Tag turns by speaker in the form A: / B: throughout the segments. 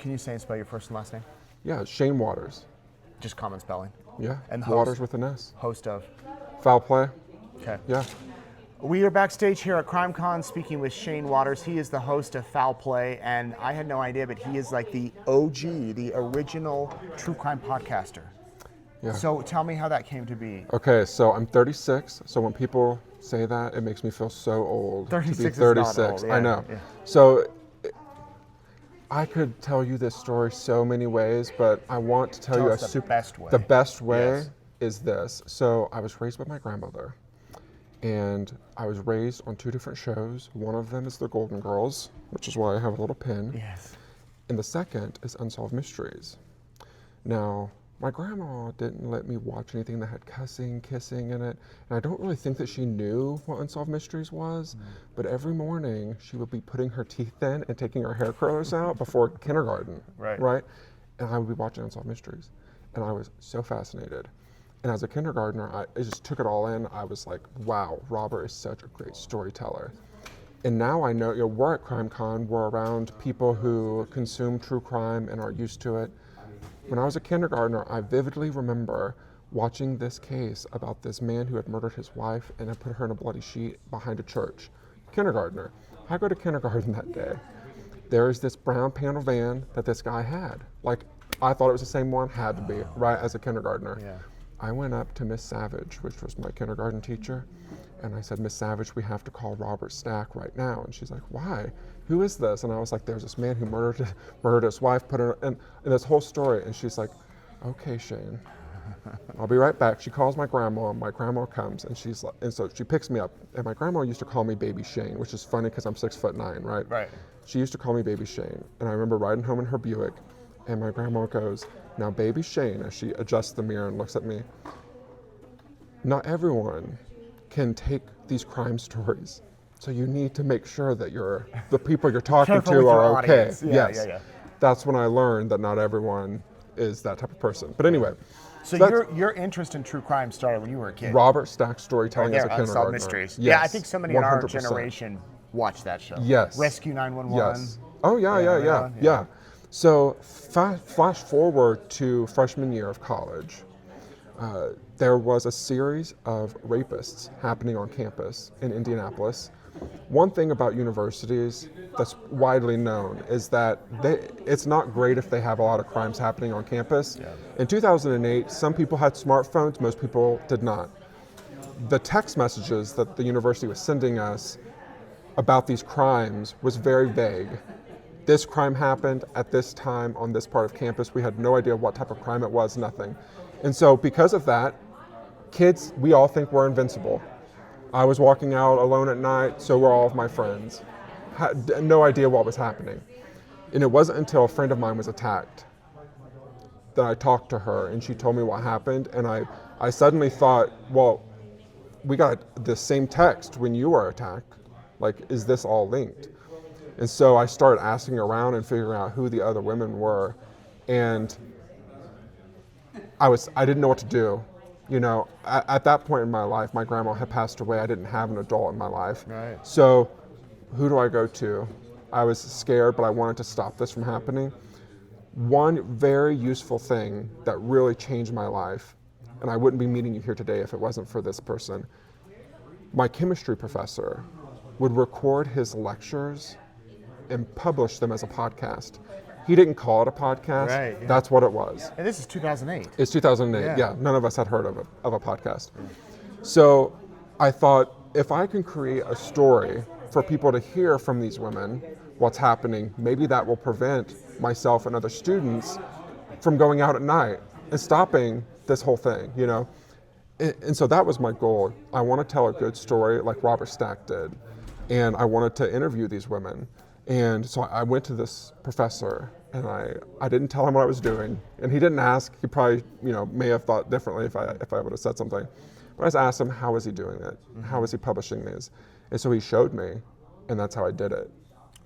A: can you say and spell your first and last name?
B: Yeah, Shane Waters.
A: Just common spelling.
B: Yeah,
A: And
B: Waters with an S.
A: Host of?
B: Foul Play.
A: Okay.
B: Yeah.
A: We are backstage here at CrimeCon speaking with Shane Waters. He is the host of Foul Play, and I had no idea, but he is like the OG, the original true crime podcaster.
B: Yeah.
A: So tell me how that came to be.
B: Okay, so I'm 36, so when people say that, it makes me feel so old.
A: 36
B: to be
A: is not
B: 36.
A: old,
B: I
A: yeah,
B: know.
A: yeah.
B: So I could tell you this story so many ways, but I want to tell you
A: us the best way.
B: The best way
A: Yes.
B: is this. So I was raised by my grandmother, and I was raised on 2 different shows. One of them is The Golden Girls, which is why I have a little pin.
A: Yes.
B: And the second is Unsolved Mysteries. Now, my grandma didn't let me watch anything that had cussing, kissing in it. And I don't really think that she knew what Unsolved Mysteries was, but every morning she would be putting her teeth in and taking her hair curlers out before kindergarten.
A: Right.
B: And I would be watching Unsolved Mysteries. And I was so fascinated. And as a kindergartner, I just took it all in. I was like, wow, Robert is such a great storyteller. And now I know, we're at CrimeCon, we're around people who consume true crime and are used to it. When I was a kindergartner, I vividly remember watching this case about this man who had murdered his wife and had put her in a bloody sheet behind a church. Kindergartner. I go to kindergarten that day. There's this brown panel van that this guy had. Like, I thought it was the same one, had to be, right, as a kindergartner.
A: Yeah.
B: I went up to Miss Savage, which was my kindergarten teacher, and I said, Miss Savage, we have to call Robert Stack right now. And she's like, why? Who is this? And I was like, there's this man who murdered his wife, put her in this whole story. And she's like, okay, Shane, I'll be right back. She calls my grandma, and my grandma comes, and she's like, and so she picks me up. And my grandma used to call me Baby Shane, which is funny because I'm 6'9", right?
A: Right.
B: She used to call me Baby Shane. And I remember riding home in her Buick, and my grandma goes, now Baby Shane, as she adjusts the mirror and looks at me, not everyone can take these crime stories. So you need to make sure that the people you're talking to are okay.
A: Yeah,
B: yes.
A: yeah.
B: That's when I learned that not everyone is that type of person. But anyway.
A: So your interest in true crime started when you were a kid.
B: Robert Stack storytelling as a kindergartner.
A: Unsolved Mysteries.
B: Yes,
A: Yeah, I think so many in our
B: 100%.
A: generation watched that show.
B: Yes.
A: Rescue 911.
B: Yes. Oh, yeah. So flash forward to freshman year of college. There was a series of rapists happening on campus in Indianapolis. One thing about universities that's widely known is that it's not great if they have a lot of crimes happening on campus.
A: Yeah.
B: In 2008, some people had smartphones, most people did not. The text messages that the university was sending us about these crimes was very vague. This crime happened at this time on this part of campus. We had no idea what type of crime it was, nothing. And so because of that, kids, we all think we're invincible. I was walking out alone at night, so were all of my friends. Had no idea what was happening. And it wasn't until a friend of mine was attacked that I talked to her and she told me what happened. And I suddenly thought, well, we got the same text when you were attacked. Like, is this all linked? And so I started asking around and figuring out who the other women were. And I didn't know what to do. At that point in my life, my grandma had passed away. I didn't have an adult in my life.
A: Right.
B: So who do I go to? I was scared, but I wanted to stop this from happening. One very useful thing that really changed my life, and I wouldn't be meeting you here today if it wasn't for this person. My chemistry professor would record his lectures and publish them as a podcast. He didn't call it a podcast.
A: Right, yeah.
B: That's what it was.
A: And this is 2008.
B: It's 2008.
A: Yeah.
B: Yeah, none of us had heard of a podcast. So I thought, if I can create a story for people to hear from these women what's happening, maybe that will prevent myself and other students from going out at night and stopping this whole thing, And so that was my goal. I want to tell a good story like Robert Stack did. And I wanted to interview these women. And so I went to this professor and I didn't tell him what I was doing. And he didn't ask. He probably, may have thought differently if I would have said something. But I just asked him, how is he doing it? How is he publishing these? And so he showed me, and that's how I did it.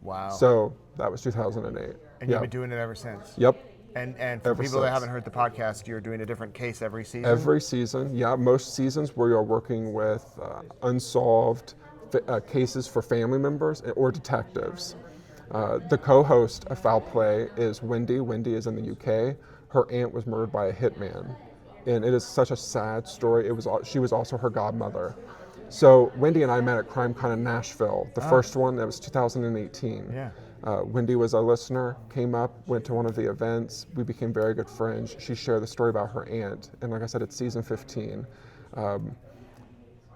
A: Wow.
B: So that was 2008.
A: And you've been doing it ever since?
B: Yep.
A: And for people that haven't heard the podcast, you're doing a different case every season?
B: Every season, yeah. Most seasons we are working with unsolved cases for family members or detectives. The co-host of Foul Play is Wendy. Wendy is in the UK. Her aunt was murdered by a hitman, and it is such a sad story. She was also her godmother. So Wendy and I met at CrimeCon in Nashville, the first one. That was 2018.
A: Yeah.
B: Wendy was a listener, came up, went to one of the events. We became very good friends. She shared the story about her aunt, and like I said, it's season 15.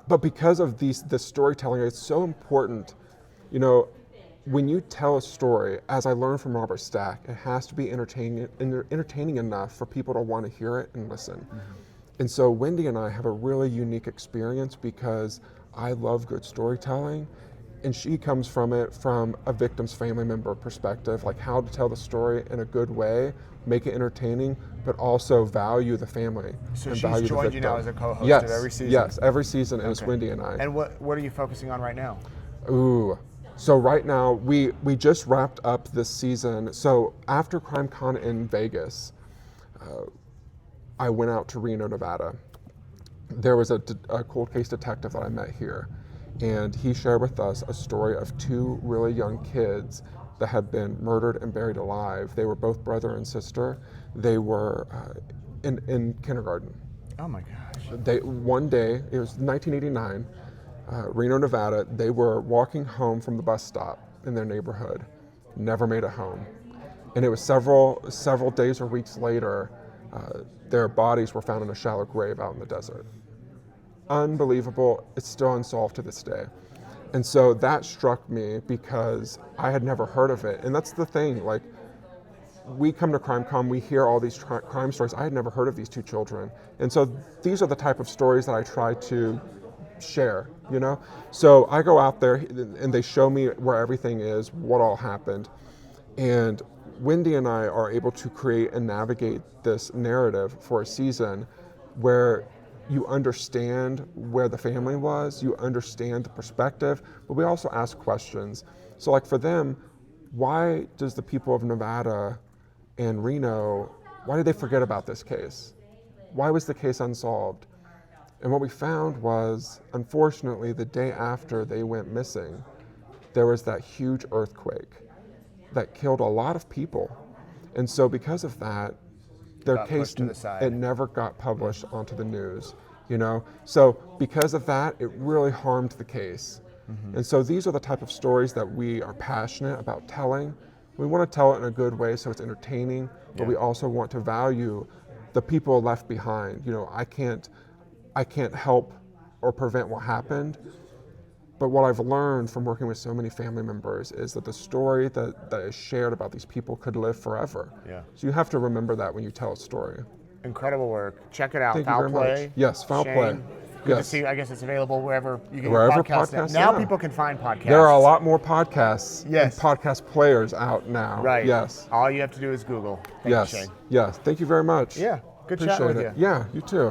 B: But because of this storytelling, it's so important. You know, when you tell a story, as I learned from Robert Stack, it has to be entertaining enough for people to want to hear it and listen. Mm-hmm. And so Wendy and I have a really unique experience because I love good storytelling, and she comes from it from a victim's family member perspective, like how to tell the story in a good way, make it entertaining, but also value the family.
A: So
B: and
A: she's
B: value
A: joined
B: the
A: you
B: victim.
A: now as a co-host
B: Yes,
A: of every season?
B: Yes, every season, and it's Wendy and I.
A: And what are you focusing on right now?
B: Ooh. So right now, we just wrapped up this season. So after CrimeCon in Vegas, I went out to Reno, Nevada. There was a cold case detective that I met here, and he shared with us a story of two really young kids that had been murdered and buried alive. They were both brother and sister. They were in kindergarten.
A: Oh my gosh.
B: One day, it was 1989, Reno, Nevada, they were walking home from the bus stop in their neighborhood, never made it home. And it was several days or weeks later, their bodies were found in a shallow grave out in the desert. Unbelievable. It's still unsolved to this day. And so that struck me because I had never heard of it. And that's the thing, like, we come to CrimeCon, we hear all these crime stories. I had never heard of these two children. And so these are the type of stories that I try to share, you know? So I go out there and they show me where everything is, what all happened. And Wendy and I are able to create and navigate this narrative for a season where you understand where the family was, you understand the perspective, but we also ask questions. So like for them, why does the people of Nevada and Reno, why did they forget about this case? Why was the case unsolved? And what we found was, unfortunately, the day after they went missing, there was that huge earthquake that killed a lot of people. And so because of that, their case, it never got published onto the news, you know? So because of that, it really harmed the case. Mm-hmm. And so these are the type of stories that we are passionate about telling. We want to tell it in a good way so it's entertaining, but we also want to value the people left behind. You know, I can't help or prevent what happened, but what I've learned from working with so many family members is that the story that is shared about these people could live forever. Yeah. So you have to remember that when you tell a story.
A: Incredible work. Check it out.
B: Thank
A: Foul
B: you very
A: Play.
B: Much. Yes, Foul
A: Shane.
B: Play.
A: Good to see you. I guess it's available wherever you get
B: wherever
A: your podcasts. Now people can find podcasts.
B: There are a lot more podcasts and podcast players out now.
A: Right.
B: Yes.
A: All you have to do is Google. Thank you, Shane.
B: Yes. Thank you very much.
A: Yeah. Good
B: Appreciate
A: chatting with you.
B: Yeah, you too.